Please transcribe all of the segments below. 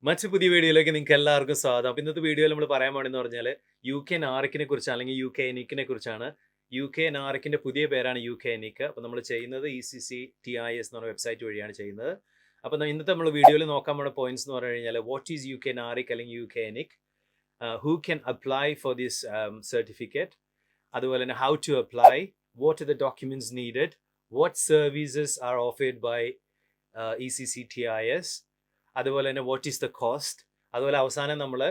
മറ്റു പുതിയ വീഡിയോയിലേക്ക് നിങ്ങൾക്ക് എല്ലാവർക്കും സ്വാഗതം. അപ്പോൾ ഇന്നത്തെ വീഡിയോയിൽ നമ്മൾ പറയാൻ പോകണമെന്ന് പറഞ്ഞാൽ UK നാറിക്കിനെ കുറിച്ച് അല്ലെങ്കിൽ UK എനിക്കിനെ കുറിച്ചാണ്. UK നാറിക്കിൻ്റെ പുതിയ പേരാണ് UK എനിക്. അപ്പോൾ നമ്മൾ ചെയ്യുന്നത് ECCTIS എന്ന് പറഞ്ഞ വെബ്സൈറ്റ് വഴിയാണ് ചെയ്യുന്നത്. അപ്പോൾ ഇന്നത്തെ നമ്മൾ വീഡിയോയിൽ നോക്കാൻ പോകുന്ന പോയിന്റ്സ് എന്ന് പറഞ്ഞു കഴിഞ്ഞാൽ വാട്ട് ഈസ് UK നാറിക് അല്ലെങ്കിൽ UK ENIC, who can apply for this certificate, അതുപോലെ തന്നെ how to apply, what are the documents needed, what services are offered by ECCTIS, അതുപോലെ തന്നെ വാട്ട് ഈസ് ദ കോസ്റ്റ്, അതുപോലെ അവസാനം നമ്മൾ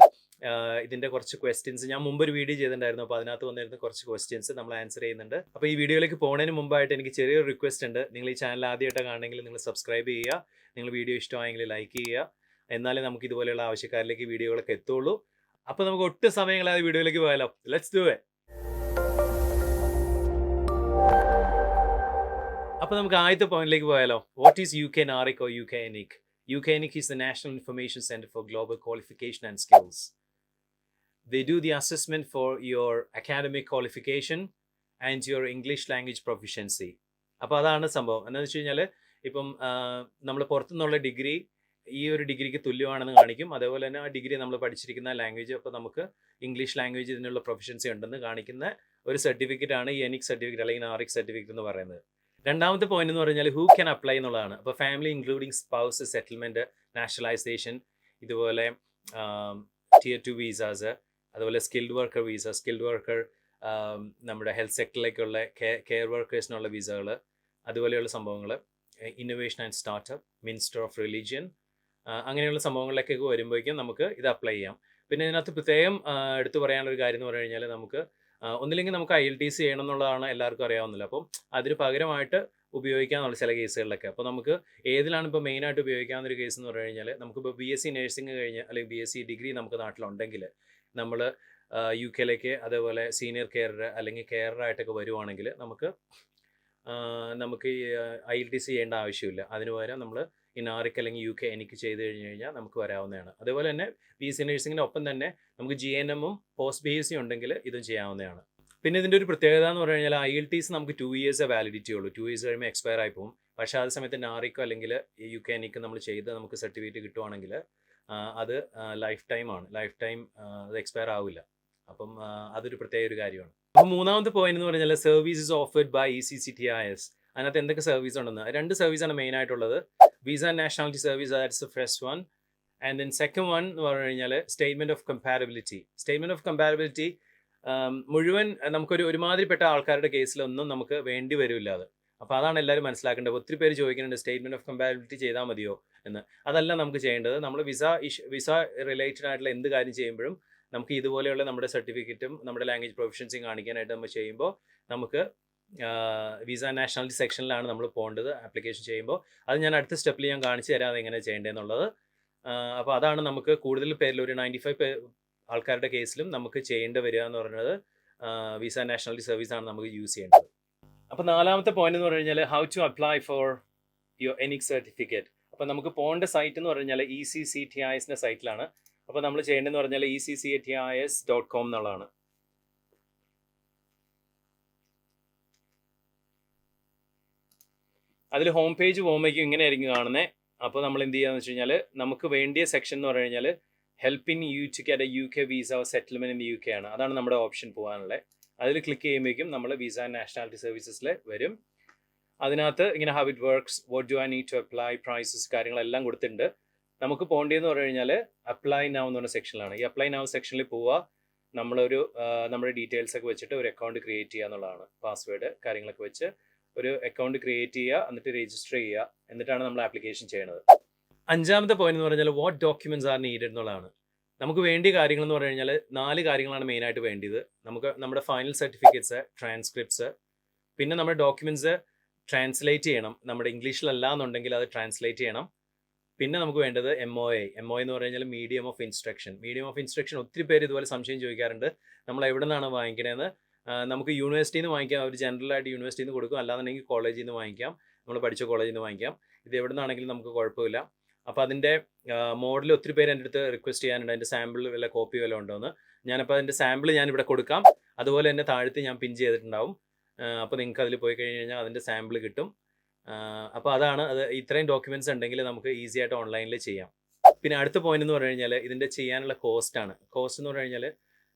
ഇതിൻ്റെ കുറച്ച് ക്വസ്റ്റ്യൻസ് ഞാൻ മുമ്പൊരു വീഡിയോ ചെയ്തിട്ടുണ്ടായിരുന്നു. അപ്പോൾ അതിനകത്ത് വന്നിരുന്ന കുറച്ച് ക്വസ്റ്റ്യൻസ് നമ്മൾ ആൻസർ ചെയ്യുന്നുണ്ട്. അപ്പോൾ ഈ വീഡിയോയിലേക്ക് പോകുന്നതിന് മുമ്പായിട്ട് എനിക്ക് ചെറിയൊരു റിക്വസ്റ്റ് ഉണ്ട്. നിങ്ങൾ ഈ ചാനൽ ആദ്യമായിട്ട് കാണണമെങ്കിൽ നിങ്ങൾ സബ്സ്ക്രൈബ് ചെയ്യുക, നിങ്ങൾ വീഡിയോ ഇഷ്ടമായെങ്കിൽ ലൈക്ക് ചെയ്യുക, എന്നാലേ നമുക്ക് ഇതുപോലെയുള്ള ആവശ്യക്കാരിലേക്ക് വീഡിയോകളൊക്കെ എത്തുള്ളൂ. അപ്പോൾ നമുക്ക് ഒട്ടും സമയങ്ങളായ വീഡിയോയിലേക്ക് പോയാലോ. Let's do it. അപ്പോൾ നമുക്ക് ആദ്യത്തെ പോയിന്റിലേക്ക് പോയാലോ. What is UK NARIC or UK ENIC? UK Naric is the National Information Center for Global Qualification and Skills. They do the assessment for your academic qualification and your English language proficiency. അപ്പോൾ അതാണ് സംഭവം. എന്താണെന്ന് വെച്ച് കഴിഞ്ഞാൽ ഇപ്പം നമ്മൾ പുറത്തുനിന്നുള്ള degree ഈ ഒരു ഡിഗ്രിക്ക് തുല്യമാണെന്ന് കാണിക്കും. അതേപോലെ തന്നെ ആ ഡിഗ്രി നമ്മൾ പഠിച്ചിരിക്കുന്ന ലാംഗ്വേജ്, അപ്പോൾ നമുക്ക് ഇംഗ്ലീഷ് ലാംഗ്വേജ് ഇതിനുള്ള പ്രൊഫഷൻസി ഉണ്ടെന്ന് കാണിക്കുന്ന ഒരു സർട്ടിഫിക്കറ്റാണ് ഈ എനിക് സർട്ടിഫിക്കറ്റ് അല്ലെങ്കിൽ നാറിക് സർട്ടിഫിക്കറ്റ് എന്ന് പറയുന്നത്. രണ്ടാമത്തെ പോയിന്റ് എന്ന് പറഞ്ഞാൽ ഹൂ ക്യാൻ അപ്ലൈ എന്നുള്ളതാണ്. അപ്പോൾ family including spouse, settlement, nationalisation, ഇതുപോലെ Tier 2 വീസാസ്, അതുപോലെ skilled worker visa, skilled worker നമ്മുടെ ഹെൽത്ത് സെക്ടറിലേക്കുള്ള കെയർ വർക്കേഴ്സിനുള്ള വിസകൾ, അതുപോലെയുള്ള സംഭവങ്ങൾ, innovation and startup, minister of religion, അങ്ങനെയുള്ള സംഭവങ്ങളിലേക്കൊക്കെ വരുമ്പോഴേക്കും നമുക്ക് ഇത് അപ്ലൈ ചെയ്യാം. പിന്നെ ഇതിനകത്ത് പ്രത്യേകം എടുത്തു പറയാനുള്ളൊരു കാര്യം എന്ന് പറഞ്ഞു കഴിഞ്ഞാൽ നമുക്ക് ഒന്നില്ലെങ്കിൽ നമുക്ക് IELTS ചെയ്യണം എന്നുള്ളതാണ് എല്ലാവർക്കും അറിയാവുന്നില്ല. അപ്പം അതിന് പകരമായിട്ട് ഉപയോഗിക്കാമെന്നുള്ള ചില കേസുകളിലൊക്കെ. അപ്പോൾ നമുക്ക് ഏതിലാണ് ഇപ്പോൾ മെയിനായിട്ട് ഉപയോഗിക്കാവുന്നൊരു കേസ് എന്ന് പറഞ്ഞു കഴിഞ്ഞാൽ നമുക്കിപ്പോൾ BSc നഴ്സിംഗ് കഴിഞ്ഞ് അല്ലെങ്കിൽ BSc ഡിഗ്രി നമുക്ക് നാട്ടിലുണ്ടെങ്കിൽ നമ്മൾ UK അതേപോലെ സീനിയർ കെയറർ അല്ലെങ്കിൽ കെയറായിട്ടൊക്കെ വരുവാണെങ്കിൽ നമുക്ക് IELTS ചെയ്യേണ്ട ആവശ്യമില്ല. അതിന് പകരം നമ്മൾ ഈ നാറിക് അല്ലെങ്കിൽ UK എനിക്ക് ചെയ്ത് കഴിഞ്ഞാൽ നമുക്ക് വരാവുന്നതാണ്. അതേപോലെ തന്നെ BSc നഴ്സിംഗിൻ്റെ ഒപ്പം തന്നെ നമുക്ക് GNM-ഉം പോസ്റ്റ് BSc ഉണ്ടെങ്കിൽ ഇതും ചെയ്യാവുന്നതാണ്. പിന്നെ ഇതിൻ്റെ ഒരു പ്രത്യേകത എന്ന് പറഞ്ഞു കഴിഞ്ഞാൽ IELTS നമുക്ക് 2 years വാലിഡിറ്റി ഉള്ളൂ. 2 years കഴിയുമ്പോൾ എക്സ്പയർ ആയി പോകും. പക്ഷേ അതേ സമയത്ത് നാറിക്കോ അല്ലെങ്കിൽ UK എനിക്ക് നമ്മൾ ചെയ്ത് നമുക്ക് സർട്ടിഫിക്കറ്റ് കിട്ടുവാണെങ്കിൽ അത് ലൈഫ് ടൈമാണ്. ലൈഫ് ടൈം അത് എക്സ്പയർ ആവില്ല. അപ്പം അതൊരു പ്രത്യേക ഒരു കാര്യമാണ്. അപ്പോൾ മൂന്നാമത്തെ പോയിന്റ് എന്ന് പറഞ്ഞാൽ സർവീസസ് ഓഫേർഡ് ബൈ ECCTIS. അതിനകത്ത് എന്തൊക്കെ സർവീസ് ഉണ്ടെന്ന് 2 സർവീസാണ് മെയിൻ ആയിട്ടുള്ളത്. Visas and Nationality Service, that's the first one. And then second one എന്ന് പറഞ്ഞു കഴിഞ്ഞാൽ statement of comparability. Statement of comparability മുഴുവൻ നമുക്കൊരു ഒരുമാതിരിപ്പെട്ട ആൾക്കാരുടെ കേസിലൊന്നും നമുക്ക് വേണ്ടി വരില്ല അത്. അപ്പോൾ അതാണ് എല്ലാവരും മനസ്സിലാക്കേണ്ടത്. ഒത്തിരി പേര് ചോദിക്കുന്നുണ്ട് സ്റ്റേറ്റ്മെന്റ് ഓഫ് കമ്പാരബിലിറ്റി ചെയ്താൽ മതിയോ എന്ന്. അതല്ല നമുക്ക് ചെയ്യേണ്ടത്. നമ്മൾ വിസ റിലേറ്റഡ് ആയിട്ടുള്ള എന്ത് കാര്യം ചെയ്യുമ്പോഴും നമുക്ക് ഇതുപോലെയുള്ള നമ്മുടെ സർട്ടിഫിക്കറ്റും നമ്മുടെ ലാംഗ്വേജ് പ്രൊഫഷൻസിയും കാണിക്കാനായിട്ട് നമ്മൾ ചെയ്യുമ്പോൾ നമുക്ക് വിസ ആൻഡ് നാഷണാലിറ്റി സെക്ഷനിലാണ് നമ്മൾ പോകേണ്ടത് ആപ്ലിക്കേഷൻ ചെയ്യുമ്പോൾ. അത് ഞാൻ അടുത്ത സ്റ്റെപ്പിൽ ഞാൻ കാണിച്ചു തരാം അതെങ്ങനെ ചെയ്യേണ്ടതെന്നുള്ളത്. അപ്പോൾ അതാണ് നമുക്ക് കൂടുതൽ പേരിൽ ഒരു 95 ആൾക്കാരുടെ കേസിലും നമുക്ക് ചെയ്യേണ്ടി വരിക എന്ന് പറയുന്നത് വിസ ആൻഡ് നാഷണാലിറ്റി സർവീസ് ആണ് നമുക്ക് യൂസ് ചെയ്യേണ്ടത്. അപ്പോൾ നാലാമത്തെ പോയിന്റ് എന്ന് പറഞ്ഞു കഴിഞ്ഞാൽ how to apply for your ENIC certificate. അപ്പോൾ നമുക്ക് പോകേണ്ട സൈറ്റ് എന്ന് പറഞ്ഞു കഴിഞ്ഞാൽ ECCTIS സൈറ്റിലാണ്. അപ്പോൾ നമ്മൾ ചെയ്യേണ്ടതെന്ന് പറഞ്ഞാൽ ECCTIS.com എന്നുള്ളതാണ്. അതിൽ ഹോം പേജ് പോകുമ്പോഴേക്കും ഇങ്ങനെയായിരിക്കും കാണുന്നത്. അപ്പോൾ നമ്മൾ എന്ത് ചെയ്യുകയെന്ന് വെച്ച് കഴിഞ്ഞാൽ നമുക്ക് വേണ്ടിയ സെക്ഷൻ എന്ന് പറഞ്ഞു കഴിഞ്ഞാൽ helping you to get a UK visa or settlement in UK ആണ്. അതാണ് നമ്മുടെ ഓപ്ഷൻ പോകാനുള്ളത്. അതിൽ ക്ലിക്ക് ചെയ്യുമ്പോഴേക്കും നമ്മൾ വിസ ആൻഡ് നാഷണാലിറ്റി സർവീസസിൽ വരും. അതിനകത്ത് ഇങ്ങനെ how it works, what do I need to apply, prices, കാര്യങ്ങളെല്ലാം കൊടുത്തിട്ടുണ്ട്. നമുക്ക് പോകേണ്ടതെന്ന് പറഞ്ഞു കഴിഞ്ഞാൽ അപ്ലൈ നൗ എന്ന് പറഞ്ഞ സെക്ഷനിലാണ്. ഈ അപ്ലൈ നൗ സെക്ഷനിൽ പോവുക, നമ്മളൊരു നമ്മുടെ ഡീറ്റെയിൽസ് ഒക്കെ വെച്ചിട്ട് ഒരു അക്കൗണ്ട് ക്രിയേറ്റ് ചെയ്യുക എന്നുള്ളതാണ്. പാസ്വേഡ് കാര്യങ്ങളൊക്കെ വെച്ച് ഒരു അക്കൗണ്ട് ക്രിയേറ്റ് ചെയ്യുക, എന്നിട്ട് രജിസ്റ്റർ ചെയ്യുക, എന്നിട്ടാണ് നമ്മൾ ആപ്ലിക്കേഷൻ ചെയ്യുന്നത്. അഞ്ചാമത്തെ പോയിന്റ് എന്ന് പറഞ്ഞാൽ വാട്ട് ഡോക്യുമെന്റ്സ് ആർ നീഡഡ് എന്നുള്ളതാണ്. നമുക്ക് വേണ്ടിയ കാര്യങ്ങൾ എന്ന് പറഞ്ഞു കഴിഞ്ഞാൽ 4 കാര്യങ്ങളാണ് മെയിനായിട്ട് വേണ്ടിയത്. നമുക്ക് നമ്മുടെ ഫൈനൽ സർട്ടിഫിക്കറ്റ്സ്, ട്രാൻസ്ക്രിപ്റ്റ്സ്, പിന്നെ നമ്മുടെ ഡോക്യുമെന്റ്സ് ട്രാൻസ്ലേറ്റ് ചെയ്യണം. നമ്മുടെ ഇംഗ്ലീഷിലല്ല എന്നുണ്ടെങ്കിൽ അത് ട്രാൻസ്ലേറ്റ് ചെയ്യണം. പിന്നെ നമുക്ക് വേണ്ടത് MOA എന്ന് പറഞ്ഞു കഴിഞ്ഞാൽ medium of instruction. Medium of instruction ഒത്തിരി പേര് ഇതുപോലെ സംശയം ചോദിക്കാറുണ്ട്. നമ്മൾ എവിടെ നിന്നാണ് വാങ്ങിക്കണതെന്ന്. നമുക്ക് യൂണിവേഴ്സിറ്റിയിൽ നിന്ന് വാങ്ങിക്കാം. അവർ ജനറലായിട്ട് യൂണിവേഴ്സിറ്റിയിൽ നിന്ന് കൊടുക്കും. അല്ലാന്നുണ്ടെങ്കിൽ കോളേജിൽ നിന്ന് വാങ്ങിക്കാം. നമ്മൾ പഠിച്ച കോളേജിൽ നിന്ന് വാങ്ങിക്കാം. ഇത് എവിടെ നിന്നാണെങ്കിലും നമുക്ക് കുഴപ്പമില്ല. അപ്പോൾ അതിൻ്റെ മോഡൽ ഒത്തിരി പേര് എൻ്റെ അടുത്ത് റിക്വസ്റ്റ് ചെയ്യാനുണ്ട്. അതിൻ്റെ സാമ്പിൾ വല്ല കോപ്പി വല്ല ഉണ്ടോയെന്ന്. ഞാനപ്പോൾ അതിൻ്റെ സാമ്പിൾ ഞാനിവിടെ കൊടുക്കാം. അതുപോലെ തന്നെ താഴത്ത് ഞാൻ പിൻ ചെയ്തിട്ടുണ്ടാവും. അപ്പോൾ നിങ്ങൾക്ക് അതിൽ പോയി കഴിഞ്ഞ് കഴിഞ്ഞാൽ അതിൻ്റെ സാമ്പിൾ കിട്ടും. അപ്പോൾ അതാണ് അത്. ഇത്രയും ഡോക്യുമെൻറ്റ്സ് ഉണ്ടെങ്കിൽ നമുക്ക് ഈസി ആയിട്ട് ഓൺലൈനിൽ ചെയ്യാം. പിന്നെ അടുത്ത പോയിന്റ് എന്ന് പറഞ്ഞു കഴിഞ്ഞാൽ ഇതിൻ്റെ ചെയ്യാനുള്ള കോസ്റ്റ് എന്ന് പറഞ്ഞു കഴിഞ്ഞാൽ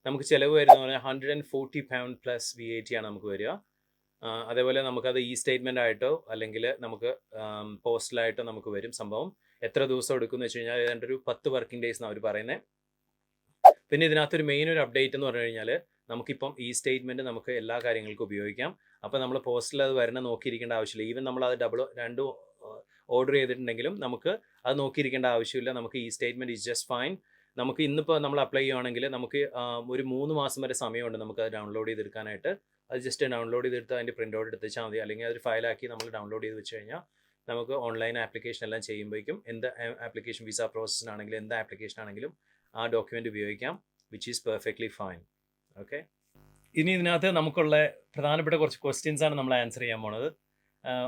നമുക്ക് ചിലവ് വരുന്ന പറഞ്ഞാൽ £140 പ്ലസ് VAT ആണ് നമുക്ക് വരിക. അതേപോലെ നമുക്കത് സ്റ്റേറ്റ്മെൻ്റ് ആയിട്ടോ അല്ലെങ്കിൽ നമുക്ക് പോസ്റ്റലായിട്ടോ നമുക്ക് വരും. സംഭവം എത്ര ദിവസം എടുക്കുമെന്ന് വെച്ച് കഴിഞ്ഞാൽ ഏതാണ്ട് ഒരു 10 വർക്കിംഗ് ഡേയ്സ് എന്നാണ് അവർ പറയുന്നത്. പിന്നെ ഇതിനകത്തൊരു മെയിൻ ഒരു അപ്ഡേറ്റ് എന്ന് പറഞ്ഞു കഴിഞ്ഞാൽ നമുക്കിപ്പം സ്റ്റേറ്റ്മെൻറ്റ് നമുക്ക് എല്ലാ കാര്യങ്ങൾക്കും ഉപയോഗിക്കാം. അപ്പോൾ നമ്മൾ പോസ്റ്റിൽ അത് വരണം നോക്കിയിരിക്കേണ്ട ആവശ്യമില്ല. ഈവൻ നമ്മൾ അത് രണ്ടും ഓർഡർ ചെയ്തിട്ടുണ്ടെങ്കിലും നമുക്ക് അത് നോക്കിയിരിക്കേണ്ട ആവശ്യമില്ല. നമുക്ക് സ്റ്റേറ്റ്മെൻറ്റ് ഈസ് ജസ്റ്റ് ഫൈൻ. നമുക്ക് ഇന്നിപ്പോൾ നമ്മൾ അപ്ലൈ ചെയ്യുകയാണെങ്കിൽ നമുക്ക് ഒരു 3 മാസം വരെ സമയമുണ്ട് നമുക്ക് അത് ഡൗൺലോഡ് ചെയ്തെടുക്കാനായിട്ട്. അത് ജസ്റ്റ് ഡൗൺലോഡ് ചെയ്തെടുത്ത് അതിൻ്റെ പ്രിൻ്റ് ഔട്ട് എടുത്ത് വെച്ചാൽ മതി. അല്ലെങ്കിൽ അതൊരു ഫയലാക്കി നമ്മൾ ഡൗൺലോഡ് ചെയ്ത് വെച്ച് കഴിഞ്ഞാൽ നമുക്ക് ഓൺലൈൻ ആപ്ലിക്കേഷൻ എല്ലാം ചെയ്യുമ്പോഴേക്കും എന്ത് ആപ്ലിക്കേഷൻ വിസ പ്രോസസ്സിനാണെങ്കിലും എന്ത് ആപ്ലിക്കേഷൻ ആണെങ്കിലും ആ ഡോക്യുമെൻ്റ് ഉപയോഗിക്കാം, which is perfectly fine. Okay, ഇനി ഇതിനകത്ത് നമുക്കുള്ള പ്രധാനപ്പെട്ട കുറച്ച് ക്വസ്റ്റ്യൻസ് ആണ് നമ്മൾ ആൻസർ ചെയ്യാൻ പോണത്.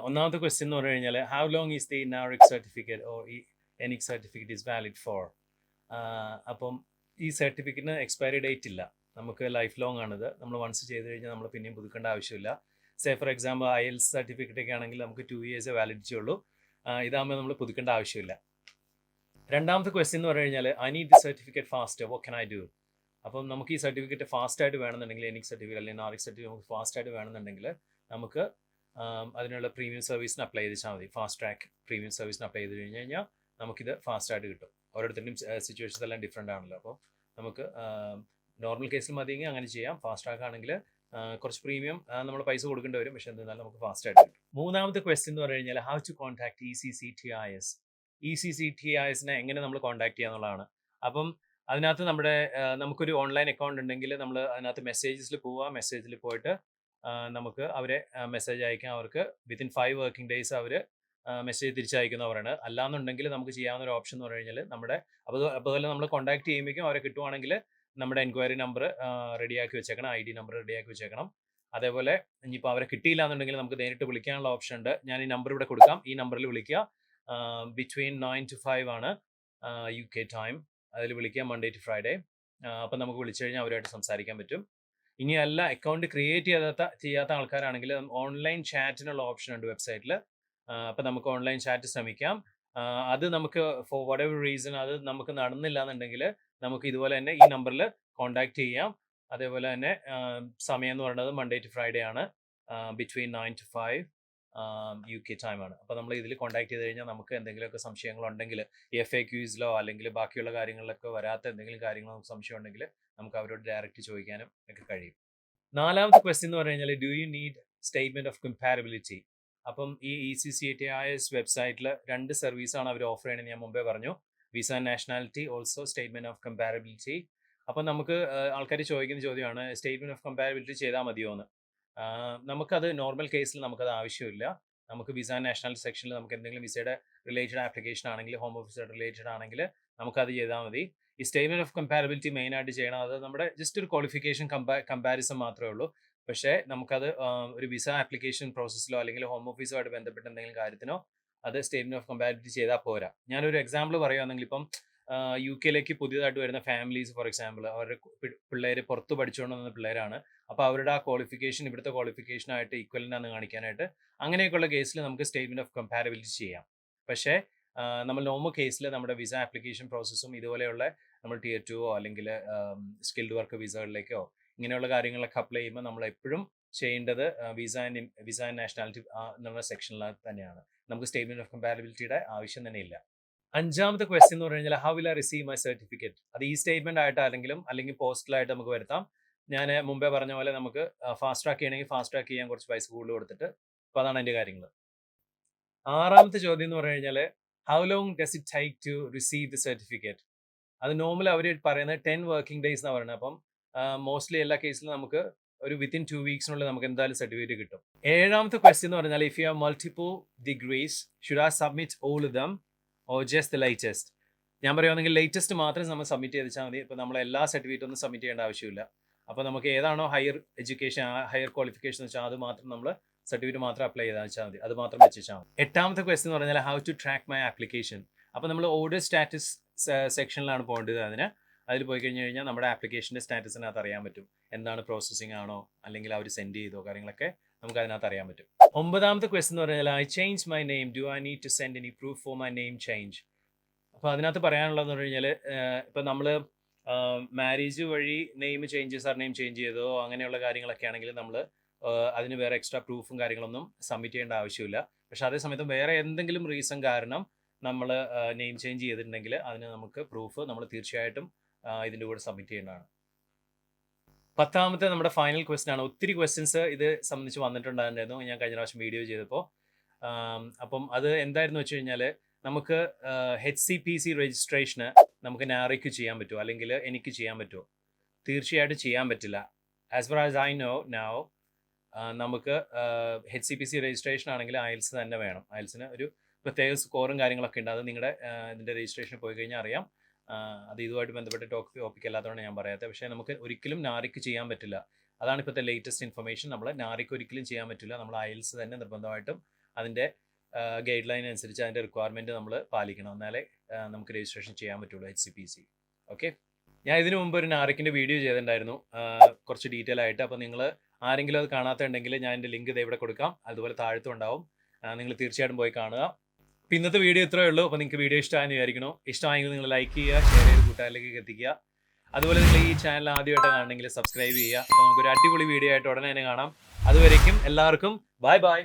ഒന്നാമത്തെ ക്വസ്റ്റ്യൻ എന്ന് പറഞ്ഞു കഴിഞ്ഞാൽ how long is the NARIC certificate or ENIC certificate is valid for. അപ്പം ഈ സർട്ടിഫിക്കറ്റിന് എക്സ്പയറി ഡേറ്റ് ഇല്ല, നമുക്ക് ലൈഫ് ലോങ് ആണിത്. നമ്മൾ വൺസ് ചെയ്ത് കഴിഞ്ഞാൽ നമ്മൾ പിന്നെയും പുതുക്കേണ്ട ആവശ്യമില്ല. ഫോർ എക്സാമ്പിൾ IELTS സർട്ടിഫിക്കറ്റ് ഒക്കെ ആണെങ്കിൽ നമുക്ക് 2 years വാലിഡിറ്റി ഉള്ളൂ. ഇതാകുമ്പോൾ നമ്മൾ പുതുക്കേണ്ട ആവശ്യമില്ല. രണ്ടാമത്തെ ക്വസ്റ്റ്യൻ എന്ന് പറഞ്ഞു കഴിഞ്ഞാൽ I need the certificate fast, what can I do. അപ്പം നമുക്ക് ഈ സർട്ടിഫിക്കറ്റ് ഫാസ്റ്റായിട്ട് വേണമെന്നുണ്ടെങ്കിൽ എനിക് സർട്ടിഫിക്കറ്റ് അല്ലെങ്കിൽ നാറിക് സർട്ടിഫിക്കറ്റ് നമുക്ക് ഫാസ്റ്റായിട്ട് വേണമെന്നുണ്ടെങ്കിൽ നമുക്ക് അതിനുള്ള പ്രീമിയം സർവീസിന് അപ്ലൈ ചെയ്താൽ മതി. ഫാസ്റ്റ് ട്രാക്ക് പ്രീമിയം സർവീസിന് അപ്ലൈ ചെയ്ത് കഴിഞ്ഞ് കഴിഞ്ഞാൽ നമുക്കിത് ഫാസ്റ്റായിട്ട് കിട്ടും. ഓരോരുത്തരുടെയും സിറ്റുവേഷൻസ് എല്ലാം ഡിഫറെൻ്റ് ആണല്ലോ. അപ്പോൾ നമുക്ക് നോർമൽ കേസിൽ മതിയെങ്കിൽ അങ്ങനെ ചെയ്യാം. ഫാസ്റ്റ് ട്രാക്ക് ആണെങ്കിൽ കുറച്ച് പ്രീമിയം നമ്മൾ പൈസ കൊടുക്കേണ്ടി വരും, പക്ഷേ എന്തായാലും നമുക്ക് ഫാസ്റ്റായിട്ട് കിട്ടും. മൂന്നാമത്തെ ക്വസ്റ്റ്യൻ എന്ന് പറഞ്ഞു കഴിഞ്ഞാൽ ഹൗ ടു കോൺടാക്ട് ECCTIS. ECCTISനെ എങ്ങനെ നമ്മൾ കോൺടാക്ട് ചെയ്യുക എന്നുള്ളതാണ്. അപ്പം അതിനകത്ത് നമുക്കൊരു ഓൺലൈൻ അക്കൗണ്ട് ഉണ്ടെങ്കിൽ നമ്മൾ അതിനകത്ത് മെസ്സേജസിൽ പോവുക. മെസ്സേജിൽ പോയിട്ട് നമുക്ക് അവരെ മെസ്സേജ് അയക്കാം. അവർക്ക് വിത്തിൻ 5 വർക്കിംഗ് ഡേയ്സ് അവർ മെസ്സേജ് തിരിച്ചയക്കുന്നവരാണ്. അല്ലാന്നുണ്ടെങ്കിൽ നമുക്ക് ചെയ്യാവുന്ന ഒരു ഓപ്ഷൻ എന്ന് പറഞ്ഞു കഴിഞ്ഞാൽ അതുപോലെ നമ്മൾ കോൺടാക്ട് ചെയ്യുമ്പോഴേക്കും അവരെ കിട്ടുവാണെങ്കിൽ നമ്മുടെ എൻക്വയറി നമ്പർ റെഡിയാക്കി വെച്ചേക്കണം, ID നമ്പർ റെഡിയാക്കി വെച്ചേക്കണം. അതേപോലെ ഇനിയിപ്പോൾ അവരെ കിട്ടിയില്ല എന്നുണ്ടെങ്കിൽ നമുക്ക് നേരിട്ട് വിളിക്കാനുള്ള ഓപ്ഷൻ ഉണ്ട്. ഞാൻ ഈ നമ്പർ ഇവിടെ കൊടുക്കാം, ഈ നമ്പറിൽ വിളിക്കുക. ബിറ്റ്വീൻ 9 to 5 ആണ് UK ടൈം. അതിൽ വിളിക്കുക Monday to Friday. അപ്പം നമുക്ക് വിളിച്ചു കഴിഞ്ഞാൽ അവരുമായിട്ട് സംസാരിക്കാൻ പറ്റും. ഇനിയല്ല അക്കൗണ്ട് ക്രിയേറ്റ് ചെയ്യാത്ത ആൾക്കാരാണെങ്കിൽ ഓൺലൈൻ ചാറ്റിനുള്ള ഓപ്ഷൻ ഉണ്ട് വെബ്സൈറ്റിൽ. അപ്പം നമുക്ക് ഓൺലൈൻ ചാറ്റ് ശ്രമിക്കാം. അത് നമുക്ക് ഫോർ വട്ടെവർ റീസൺ അത് നമുക്ക് നടന്നില്ല എന്നുണ്ടെങ്കിൽ നമുക്ക് ഇതുപോലെ തന്നെ ഈ നമ്പറിൽ കോൺടാക്ട് ചെയ്യാം. അതേപോലെ തന്നെ സമയം എന്ന് പറയുന്നത് Monday to Friday ആണ്, ബിറ്റ്വീൻ 9 to 5 UK ടൈമാണ്. അപ്പോൾ നമ്മൾ ഇതിൽ കോൺടാക്ട് ചെയ്ത് കഴിഞ്ഞാൽ നമുക്ക് എന്തെങ്കിലുമൊക്കെ സംശയങ്ങളുണ്ടെങ്കിൽ FAQസിലോ അല്ലെങ്കിൽ ബാക്കിയുള്ള കാര്യങ്ങളിലൊക്കെ വരാത്ത എന്തെങ്കിലും കാര്യങ്ങൾ നമുക്ക് സംശയം ഉണ്ടെങ്കിൽ നമുക്ക് അവരോട് ഡയറക്റ്റ് ചോദിക്കാനും ഒക്കെ കഴിയും. നാലാമത്തെ ക്വസ്റ്റ്യൻ എന്ന് പറഞ്ഞു കഴിഞ്ഞാൽ do you need statement of comparability. അപ്പം ഈ ECCTIS വെബ്സൈറ്റിൽ 2 സർവീസാണ് അവർ ഓഫർ ചെയ്യണമെന്ന് ഞാൻ മുമ്പേ പറഞ്ഞു. Visa and nationality, also statement of comparability. അപ്പം നമുക്ക് ആൾക്കാർ ചോദിക്കുന്ന ചോദ്യമാണ് സ്റ്റേറ്റ്മെൻറ്റ് ഓഫ് കമ്പാരബിലിറ്റി ചെയ്താൽ മതിയോ എന്ന്. നമുക്കത് നോർമൽ കേസിൽ നമുക്കത് ആവശ്യമില്ല. നമുക്ക് വിസ ആൻഡ് നാഷണാലിറ്റി സെക്ഷനിൽ നമുക്ക് എന്തെങ്കിലും വിസയുടെ റിലേറ്റഡ് ആപ്ലിക്കേഷൻ ആണെങ്കിൽ ഹോം ഓഫീസർ റിലേറ്റഡ് ആണെങ്കിൽ നമുക്കത് ചെയ്താൽ മതി. ഈ സ്റ്റേറ്റ്മെൻറ്റ് ഓഫ് കമ്പാരബിലിറ്റി മെയിനായിട്ട് ചെയ്യണം. അത് നമ്മുടെ ജസ്റ്റ് ഒരു ക്വാളിഫിക്കേഷൻ കമ്പാരിസൺ മാത്രമേ ഉള്ളൂ. പക്ഷേ നമുക്കത് ഒരു വിസ ആപ്ലിക്കേഷൻ പ്രോസസ്സിലോ അല്ലെങ്കിൽ ഹോം ഓഫീസുമായിട്ട് ബന്ധപ്പെട്ട എന്തെങ്കിലും കാര്യത്തിനോ അത് സ്റ്റേറ്റ്മെൻറ്റ് ഓഫ് കമ്പാരബിലിറ്റി ചെയ്താൽ പോരാ. ഞാനൊരു എക്സാമ്പിൾ പറയുകയാണെങ്കിൽ ഇപ്പം UK പുതിയതായിട്ട് വരുന്ന ഫാമിലീസ് ഫോർ എക്സാമ്പിൾ അവരുടെ പിള്ളേർ പുറത്ത് പഠിച്ചുകൊണ്ട് വന്ന പിള്ളേരാണ്. അപ്പോൾ അവരുടെ ആ ക്വാളിഫിക്കേഷൻ ഇവിടുത്തെ ക്വാളിഫിക്കേഷനായിട്ട് ഈക്വലൻ്റ് ആണെന്ന് കാണിക്കാനായിട്ട് അങ്ങനെയൊക്കെയുള്ള കേസിൽ നമുക്ക് സ്റ്റേറ്റ്മെൻറ്റ് ഓഫ് കമ്പാരബിലിറ്റി ചെയ്യാം. പക്ഷേ നമ്മൾ നോർമൽ കേസിൽ നമ്മുടെ വിസ ആപ്ലിക്കേഷൻ പ്രോസസ്സും ഇതുപോലെയുള്ള നമ്മൾ Tier 2 അല്ലെങ്കിൽ സ്കിൽഡ് വർക്ക് വിസകളിലേക്കോ ഇങ്ങനെയുള്ള കാര്യങ്ങളൊക്കെ അപ്ലൈ ചെയ്യുമ്പോൾ നമ്മൾ എപ്പോഴും ചെയ്യേണ്ടത് വിസ ആൻഡ് നാഷണാലിറ്റി എന്നുള്ള സെക്ഷനിൽ തന്നെയാണ്. നമുക്ക് സ്റ്റേറ്റ്മെൻറ്റ് ഓഫ് കമ്പാരബിലിറ്റിയുടെ ആവശ്യം തന്നെ ഇല്ല. അഞ്ചാമത്തെ ക്വസ്റ്റ്യൻ എന്ന് പറഞ്ഞു കഴിഞ്ഞാൽ how will I receive my certificate. അത് സ്റ്റേറ്റ്മെന്റ് ആയിട്ടാണെങ്കിലും അല്ലെങ്കിൽ പോസ്റ്റലായിട്ട് നമുക്ക് വരുത്താം. ഞാൻ മുമ്പേ പറഞ്ഞ പോലെ നമുക്ക് ഫാസ്റ്റ് ട്രാക്ക് ചെയ്യണമെങ്കിൽ ഫാസ്റ്റ് ട്രാക്ക് ചെയ്യാൻ കുറച്ച് പൈസ കൂടുതൽ കൊടുത്തിട്ട്. അപ്പോൾ അതാണ് എൻ്റെ കാര്യങ്ങൾ. ആറാമത്തെ ചോദ്യം എന്ന് പറഞ്ഞു കഴിഞ്ഞാൽ how long does it take to receive the certificate. അത് നോർമൽ അവർ പറയുന്നത് 10 വർക്കിംഗ് ഡേയ്സ് എന്നാണ് പറയുന്നത്. അപ്പം മോസ്റ്റ്ലി എല്ലാ കേസിലും നമുക്ക് ഒരു വിത്തിൻ 2 വീക്സിനുള്ളിൽ നമുക്ക് എന്തായാലും സർട്ടിഫിക്കറ്റ് കിട്ടും. ഏഴാമത്തെ ക്വസ്റ്റ്യൻ എന്ന് പറഞ്ഞാൽ if you have multiple degrees should I submit all of them or just the latest. ഞാൻ പറയുകയാണെങ്കിൽ ലേറ്റസ്റ്റ് മാത്രം നമ്മൾ സബ്മിറ്റ് ചെയ്താൽ മതി. ഇപ്പോൾ നമ്മൾ എല്ലാ സർട്ടിഫിക്കറ്റും ഒന്നും സബ്മിറ്റ് ചെയ്യേണ്ട ആവശ്യമില്ല. അപ്പോൾ നമുക്ക് ഏതാണോ ഹയർ എഡ്യൂക്കേഷൻ ഹയർ ക്വാളിഫിക്കേഷൻ എന്ന് വെച്ചാൽ അത് മാത്രം നമ്മൾ സർട്ടിഫിക്കറ്റ് മാത്രം അപ്ലൈ ചെയ്താൽ വെച്ചാൽ മതി, അത് മാത്രം വെച്ചാൽ മതി. എട്ടാമത്തെ ക്വസ്റ്റ്യൻ എന്ന് പറഞ്ഞാൽ how to track my application. അപ്പോൾ നമ്മൾ ഓർഡർ സ്റ്റാറ്റസ് സെക്ഷനിലാണ് പോകേണ്ടത്. അതിൽ പോയി കഴിഞ്ഞാൽ നമ്മുടെ ആപ്ലിക്കേഷൻ്റെ സ്റ്റാറ്റസിനകത്ത് അറിയാൻ പറ്റും എന്താണ് പ്രോസസ്സിംഗ് ആണോ അല്ലെങ്കിൽ അവർ സെൻഡ് ചെയ്തോ കാര്യങ്ങളൊക്കെ നമുക്ക് അതിനകത്ത് അറിയാൻ പറ്റും. ഒമ്പതാമത്തെ ക്വസ്റ്റ്യൻ എന്ന് പറഞ്ഞാൽ I change my name, do I need to send any proof for my name change. അപ്പോൾ അതിനകത്ത് പറയാനുള്ളതെന്ന് പറഞ്ഞു കഴിഞ്ഞാൽ ഇപ്പം നമ്മൾ മാരേജ് വഴി നെയിം ചേഞ്ച് സർനെയിം ചേഞ്ച് ചെയ്തോ അങ്ങനെയുള്ള കാര്യങ്ങളൊക്കെ ആണെങ്കിൽ നമ്മൾ അതിന് വേറെ എക്സ്ട്രാ പ്രൂഫും കാര്യങ്ങളൊന്നും സബ്മിറ്റ് ചെയ്യേണ്ട ആവശ്യമില്ല. പക്ഷേ അതേസമയത്ത് വേറെ എന്തെങ്കിലും റീസൺ കാരണം നമ്മൾ നെയിം ചേഞ്ച് ചെയ്തിട്ടുണ്ടെങ്കിൽ അതിന് നമുക്ക് പ്രൂഫ് നമ്മൾ തീർച്ചയായിട്ടും ഇതിൻ്റെ കൂടെ സബ്മിറ്റ് ചെയ്യേണ്ടതാണ്. 10ാമത്തെ നമ്മുടെ ഫൈനൽ ക്വസ്റ്റ്യൻ ആണ്. ഒത്തിരി ക്വസ്റ്റ്യൻസ് ഇത് സംബന്ധിച്ച് വന്നിട്ടുണ്ടായിരുന്നു ഞാൻ കഴിഞ്ഞ പ്രാവശ്യം വീഡിയോ ചെയ്തപ്പോൾ. അപ്പം അത് എന്തായിരുന്നു വെച്ച് കഴിഞ്ഞാൽ നമുക്ക് HCPC രജിസ്ട്രേഷന് നമുക്ക് നാറിക്ക് ചെയ്യാൻ പറ്റുമോ അല്ലെങ്കിൽ എനിക്ക് ചെയ്യാൻ പറ്റുമോ? തീർച്ചയായിട്ടും ചെയ്യാൻ പറ്റില്ല. As far as I know now നമുക്ക് HCPC രജിസ്ട്രേഷൻ ആണെങ്കിൽ IELTS തന്നെ വേണം. IELTSന് ഒരു പ്രത്യേക സ്കോറും കാര്യങ്ങളൊക്കെ ഉണ്ട്. അത് നിങ്ങളുടെ ഇതിൻ്റെ രജിസ്ട്രേഷൻ പോയി കഴിഞ്ഞാൽ അറിയാം. അത് ഇതുമായിട്ട് ബന്ധപ്പെട്ട ടോപ്പിക് അല്ലാത്തതുകൊണ്ട് ഞാൻ പറയാത്തത്. പക്ഷേ നമുക്ക് ഒരിക്കലും നാറിക്ക് ചെയ്യാൻ പറ്റില്ല. അതാണ് ഇപ്പോഴത്തെ ലേറ്റസ്റ്റ് ഇൻഫർമേഷൻ. നമ്മൾ നാറിക്ക് ഒരിക്കലും ചെയ്യാൻ പറ്റില്ല. നമ്മൾ IELTS തന്നെ നിർബന്ധമായിട്ടും അതിൻ്റെ ഗൈഡ് ലൈൻ അനുസരിച്ച് അതിൻ്റെ റിക്വയർമെൻറ്റ് നമ്മൾ പാലിക്കണം. എന്നാലേ നമുക്ക് രജിസ്ട്രേഷൻ ചെയ്യാൻ പറ്റുള്ളൂ HCPC. ഓക്കെ, ഞാൻ ഇതിനു മുമ്പ് ഒരു നാറിക്കിൻ്റെ വീഡിയോ ചെയ്തിട്ടുണ്ടായിരുന്നു കുറച്ച് ഡീറ്റെയിൽ ആയിട്ട്. അപ്പോൾ നിങ്ങൾ ആരെങ്കിലും അത് കാണാത്തുണ്ടെങ്കിൽ ഞാൻ എൻ്റെ ലിങ്ക് ഇവിടെ കൊടുക്കാം. അതുപോലെ താഴത്തും ഉണ്ടാവും. നിങ്ങൾ തീർച്ചയായിട്ടും പോയി കാണുക. അപ്പോൾ ഇന്നത്തെ വീഡിയോ ഇത്രയേ ഉള്ളൂ. അപ്പോൾ നിങ്ങൾക്ക് വീഡിയോ ഇഷ്ടമായെന്ന് വിചാരിക്കണോ? ഇഷ്ടമായെങ്കിൽ നിങ്ങൾ ലൈക്ക് ചെയ്യുക, ഷെയർ ചെയ്ത് കൂട്ടുകാരിലേക്ക് എത്തിക്കുക. അതുപോലെ നിങ്ങൾ ഈ ചാനൽ ആദ്യമായിട്ട് കാണണമെങ്കിൽ സബ്സ്ക്രൈബ് ചെയ്യുക. അപ്പോൾ നമുക്കൊരു അടിപൊളി വീഡിയോ ആയിട്ട് ഉടനെ തന്നെ കാണാം. അതുവരേക്കും എല്ലാവർക്കും ബൈ ബൈ.